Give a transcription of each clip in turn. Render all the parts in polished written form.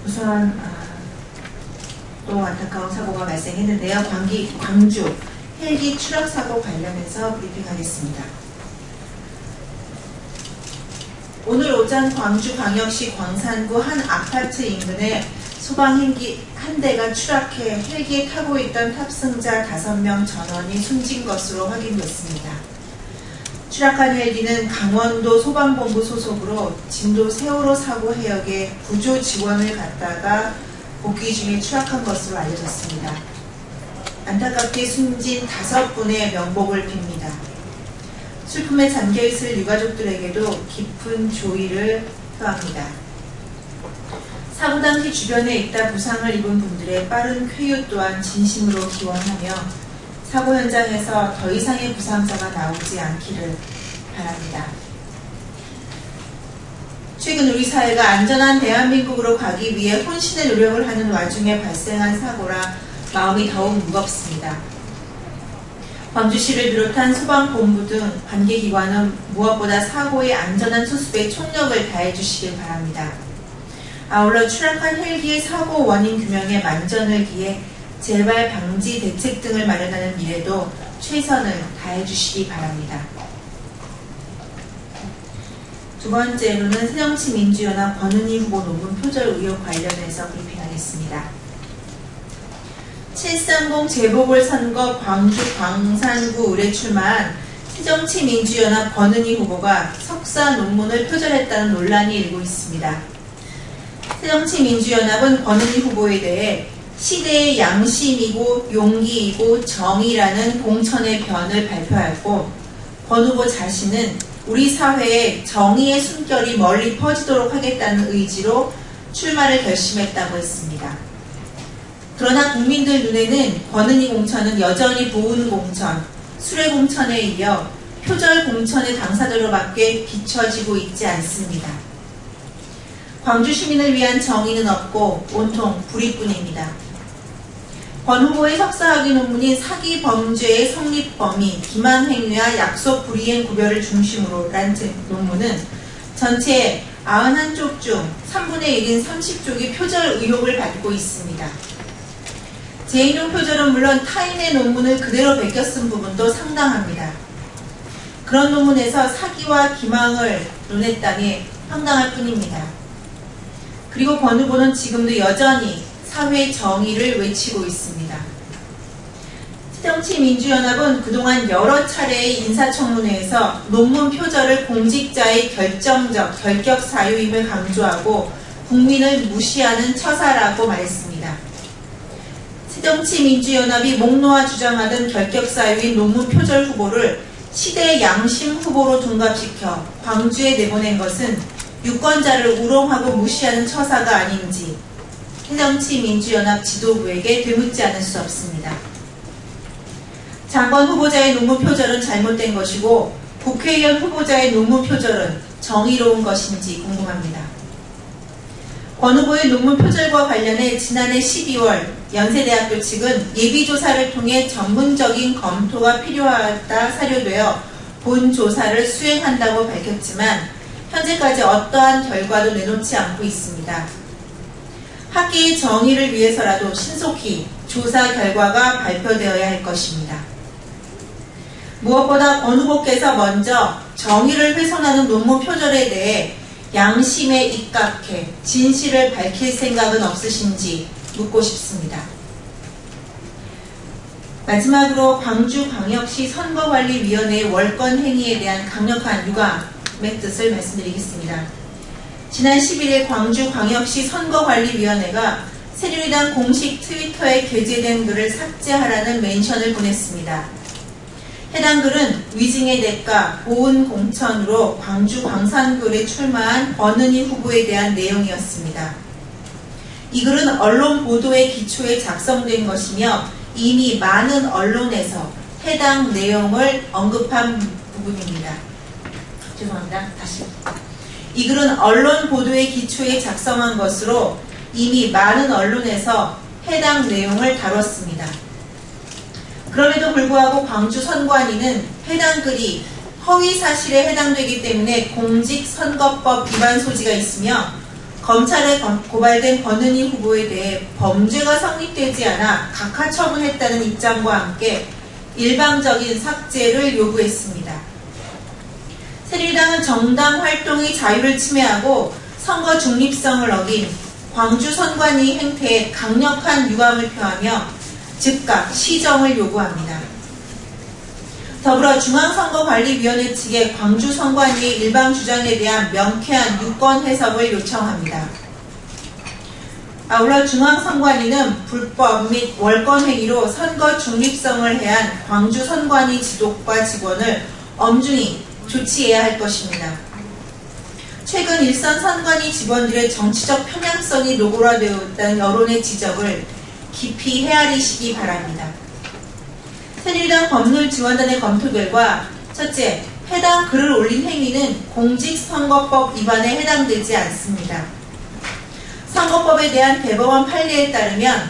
우선 또 안타까운 사고가 발생했는데요. 광주 헬기 추락 사고 관련해서 브리핑하겠습니다. 오늘 오전 광주광역시 광산구 한 아파트 인근에 소방 헬기 한 대가 추락해 헬기에 타고 있던 탑승자 5명 전원이 숨진 것으로 확인됐습니다. 추락한 헬기는 강원도 소방본부 소속으로 진도 세월호 사고 해역에 구조 지원을 갔다가 복귀 중에 추락한 것으로 알려졌습니다. 안타깝게 숨진 5분의 명복을 빕니다. 슬픔에 잠겨있을 유가족들에게도 깊은 조의를 표합니다. 사고 당시 주변에 있다 부상을 입은 분들의 빠른 쾌유 또한 진심으로 기원하며 사고 현장에서 더 이상의 부상자가 나오지 않기를 바랍니다. 최근 우리 사회가 안전한 대한민국으로 가기 위해 혼신의 노력을 하는 와중에 발생한 사고라 마음이 더욱 무겁습니다. 광주시를 비롯한 소방본부 등 관계기관은 무엇보다 사고의 안전한 수습에 총력을 다해 주시길 바랍니다. 아울러 추락한 헬기의 사고 원인 규명에 만전을 기해 재발 방지 대책 등을 마련하는 일에도 최선을 다해 주시기 바랍니다. 두 번째로는 새정치민주연합 권은희 후보 논문 표절 의혹 관련해서 브리핑하겠습니다. 730 재보궐선거 광주 광산구 을에 출마한 새정치민주연합 권은희 후보가 석사 논문을 표절했다는 논란이 일고 있습니다. 새정치민주연합은 권은희 후보에 대해 시대의 양심이고 용기이고 정의라는 공천의 변을 발표하였고, 권 후보 자신은 우리 사회에 정의의 숨결이 멀리 퍼지도록 하겠다는 의지로 출마를 결심했다고 했습니다. 그러나 국민들 눈에는 권은희 공천은 여전히 보훈 공천, 수레 공천에 이어 표절 공천의 당사자로밖에 비춰지고 있지 않습니다. 광주 시민을 위한 정의는 없고 온통 불의뿐입니다. 권 후보의 석사학위 논문인 사기 범죄의 성립 범위, 기만 행위와 약속 불이행 구별을 중심으로 란 논문은 전체 91쪽 중 3분의 1인 30쪽이 표절 의혹을 받고 있습니다. 제1용 표절은 물론 타인의 논문을 그대로 베껴 쓴 부분도 상당합니다. 그런 논문에서 사기와 기망을 논했다니 황당할 뿐입니다. 그리고 권 후보는 지금도 여전히 사회 정의를 외치고 있습니다. 새정치민주연합은 그동안 여러 차례의 인사청문회에서 논문 표절을 공직자의 결정적, 결격 사유임을 강조하고 국민을 무시하는 처사라고 말했습니다. 새정치민주연합이 목 놓아 주장하던 결격 사유인 논문 표절 후보를 시대 양심 후보로 둔갑시켜 광주에 내보낸 것은 유권자를 우롱하고 무시하는 처사가 아닌지 새정치민주연합 지도부에게 되묻지 않을 수 없습니다. 장관 후보자의 논문 표절은 잘못된 것이고 국회의원 후보자의 논문 표절은 정의로운 것인지 궁금합니다. 권 후보의 논문 표절과 관련해 지난해 12월 연세대학교 측은 예비조사를 통해 전문적인 검토가 필요하다 사료되어 본 조사를 수행한다고 밝혔지만 현재까지 어떠한 결과도 내놓지 않고 있습니다. 학계의 정의를 위해서라도 신속히 조사 결과가 발표되어야 할 것입니다. 무엇보다 권 후보께서 먼저 정의를 훼손하는 논문 표절에 대해 양심에 입각해 진실을 밝힐 생각은 없으신지 묻고 싶습니다. 마지막으로 광주광역시 선거관리위원회의 월권 행위에 대한 강력한 유감의 뜻을 말씀드리겠습니다. 지난 11일 광주광역시 선거관리위원회가 새누리당 공식 트위터에 게재된 글을 삭제하라는 멘션을 보냈습니다. 해당 글은 위증의 대가, 보훈 공천으로 광주 광산구에 출마한 권은희 후보에 대한 내용이었습니다. 이 글은 언론 보도의 기초에 작성된 것이며 이미 많은 언론에서 해당 내용을 언급한 부분입니다. 죄송합니다. 다시. 이 글은 언론 보도의 기초에 작성한 것으로 이미 많은 언론에서 해당 내용을 다뤘습니다. 그럼에도 불구하고 광주 선관위는 해당 글이 허위 사실에 해당되기 때문에 공직선거법 위반 소지가 있으며 검찰에 고발된 권은희 후보에 대해 범죄가 성립되지 않아 각하 처분했다는 입장과 함께 일방적인 삭제를 요구했습니다. 새누리당은 정당 활동의 자유를 침해하고 선거 중립성을 어긴 광주 선관위 행태에 강력한 유감을 표하며 즉각 시정을 요구합니다. 더불어 중앙선거관리위원회 측의 광주 선관위의 일방 주장에 대한 명쾌한 유권 해석을 요청합니다. 아울러 중앙선관위는 불법 및 월권 행위로 선거 중립성을 해한 광주 선관위 지도과 직원을 엄중히 조치해야 할 것입니다. 최근 일선 선관위 직원들의 정치적 편향성이 노골화되어 있다는 여론의 지적을 깊이 헤아리시기 바랍니다. 새누리당 법률지원단의 검토 결과 첫째, 해당 글을 올린 행위는 공직선거법 위반에 해당되지 않습니다. 선거법에 대한 대법원 판례에 따르면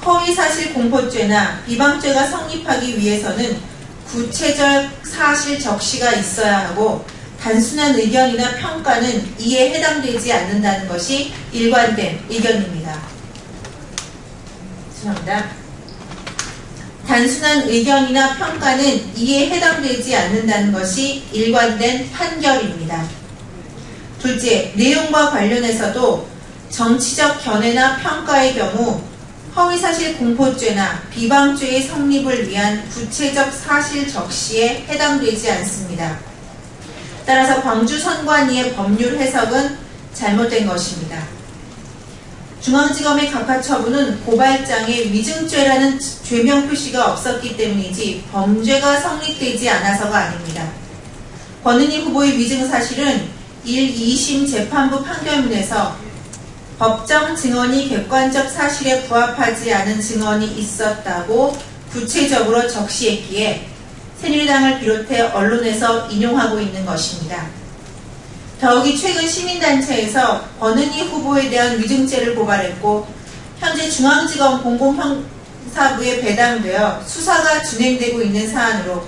허위사실 공포죄나 비방죄가 성립하기 위해서는 구체적 사실 적시가 있어야 하고 단순한 의견이나 평가는 이에 해당되지 않는다는 것이 일관된 의견입니다. 죄송합니다. 단순한 의견이나 평가는 이에 해당되지 않는다는 것이 일관된 판결입니다. 둘째, 내용과 관련해서도 정치적 견해나 평가의 경우 허위사실 공포죄나 비방죄의 성립을 위한 구체적 사실 적시에 해당되지 않습니다. 따라서 광주 선관위의 법률 해석은 잘못된 것입니다. 중앙지검의 각하 처분은 고발장에 위증죄라는 죄명 표시가 없었기 때문이지 범죄가 성립되지 않아서가 아닙니다. 권은희 후보의 위증 사실은 1, 2심 재판부 판결문에서 법정 증언이 객관적 사실에 부합하지 않은 증언이 있었다고 구체적으로 적시했기에 새누리당을 비롯해 언론에서 인용하고 있는 것입니다. 더욱이 최근 시민단체에서 권은희 후보에 대한 위증죄를 고발했고 현재 중앙지검 공공형사부에 배당되어 수사가 진행되고 있는 사안으로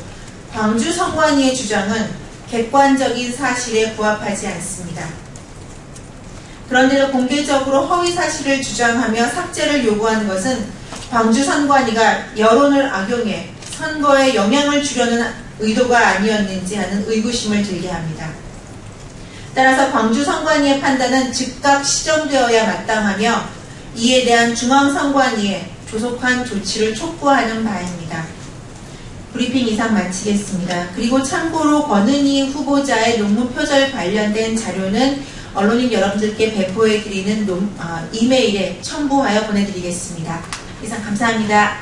광주 선관위의 주장은 객관적인 사실에 부합하지 않습니다. 그런데도 공개적으로 허위 사실을 주장하며 삭제를 요구하는 것은 광주 선관위가 여론을 악용해 선거에 영향을 주려는 의도가 아니었는지 하는 의구심을 들게 합니다. 따라서 광주 선관위의 판단은 즉각 시정되어야 마땅하며 이에 대한 중앙선관위의 조속한 조치를 촉구하는 바입니다. 브리핑 이상 마치겠습니다. 그리고 참고로 권은희 후보자의 논문 표절 관련된 자료는 언론인 여러분들께 배포해 드리는 이메일에 첨부하여 보내드리겠습니다. 이상 감사합니다.